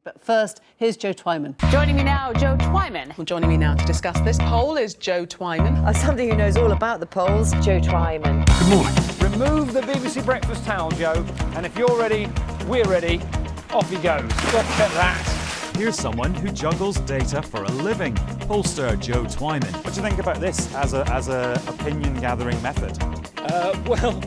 But first, here's Joe Twyman. Joining me now, Joe Twyman. Well, joining me now to discuss this poll is Joe Twyman. As somebody who knows all about the polls, Joe Twyman. Good morning. Remove the BBC breakfast towel, Joe, and if you're ready, we're ready. Off he goes. Look at that. Here's someone who juggles data for a living, pollster Joe Twyman. What do you think about this as a opinion-gathering method? Well,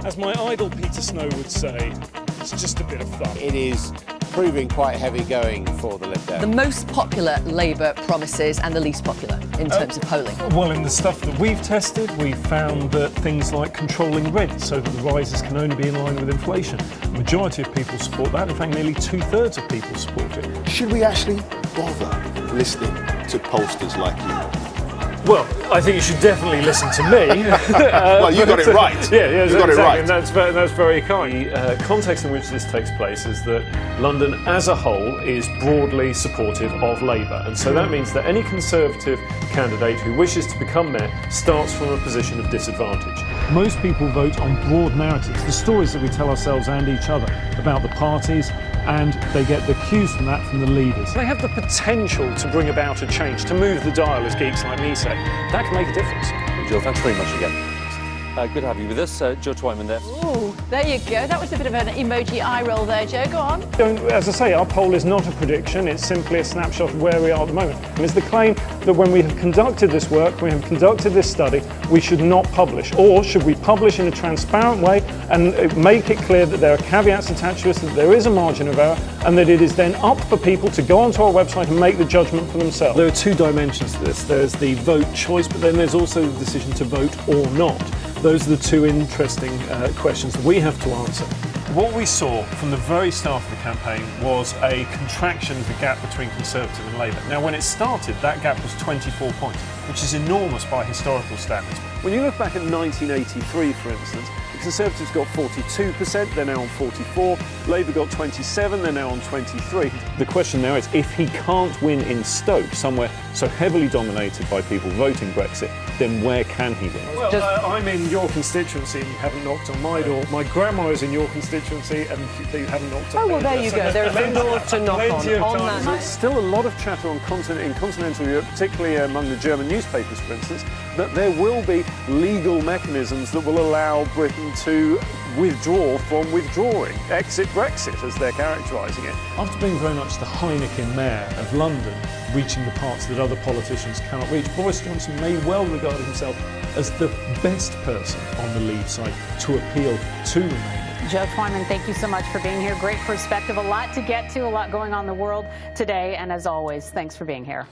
as my idol Peter Snow would say, it's just a bit of fun. It is proving quite heavy going for the Lib Dems. The most popular Labour promises and the least popular in terms of polling. Well, in the stuff that we've tested, we've found that things like controlling rent so that the rises can only be in line with inflation. The majority of people support that. In fact, nearly 2/3 of people support it. Should we actually bother listening to pollsters like you? Well, I think you should definitely listen to me. Well, you got it right. Yeah, you got exactly. it right. And that's very kind. The context in which this takes place is that London as a whole is broadly supportive of Labour. And so that means that any Conservative candidate who wishes to become mayor starts from a position of disadvantage. Most people vote on broad narratives, the stories that we tell ourselves and each other about the parties, and they get the cues from that from the leaders. They have the potential to bring about a change, to move the dial, as geeks like me say. That can make a difference. Joe, thanks very much again. Good to have you with us. Joe Twyman there. Ooh, there you go. That was a bit of an emoji eye roll there, Joe. Go on. As I say, our poll is not a prediction, it's simply a snapshot of where we are at the moment. And it's the claim that when we have conducted this work, we have conducted this study, we should not publish. Or should we publish in a transparent way and make it clear that there are caveats attached to us, that there is a margin of error, and that it is then up for people to go onto our website and make the judgment for themselves. There are two dimensions to this. There's the vote choice, but then there's also the decision to vote or not. Those are the two interesting questions that we have to answer. What we saw from the very start of the campaign was a contraction of the gap between Conservative and Labour. Now, when it started, that gap was 24 points, which is enormous by historical standards. When you look back at 1983, for instance, the Conservatives got 42%, they're now on 44%. Labour got 27%, they're now on 23%. The question now is, if he can't win in Stoke, somewhere so heavily dominated by people voting Brexit, then where can he win? Well, I'm in your constituency and you haven't knocked on my door. My grandma is in your constituency and you haven't knocked on Oh, well, there you go. There's a door to knock on that. There's still a lot of chatter in continental Europe, particularly among the German newspapers, for instance, that there will be legal mechanisms that will allow Britain to withdraw from withdrawing, exit Brexit, as they're characterising it. After being very much the Heineken mayor of London, reaching the parts that other politicians cannot reach, Boris Johnson may well regard himself as the best person on the Leave side to appeal to Remainers. Joe Twyman, thank you so much for being here. Great perspective, a lot to get to, a lot going on in the world today. And as always, thanks for being here.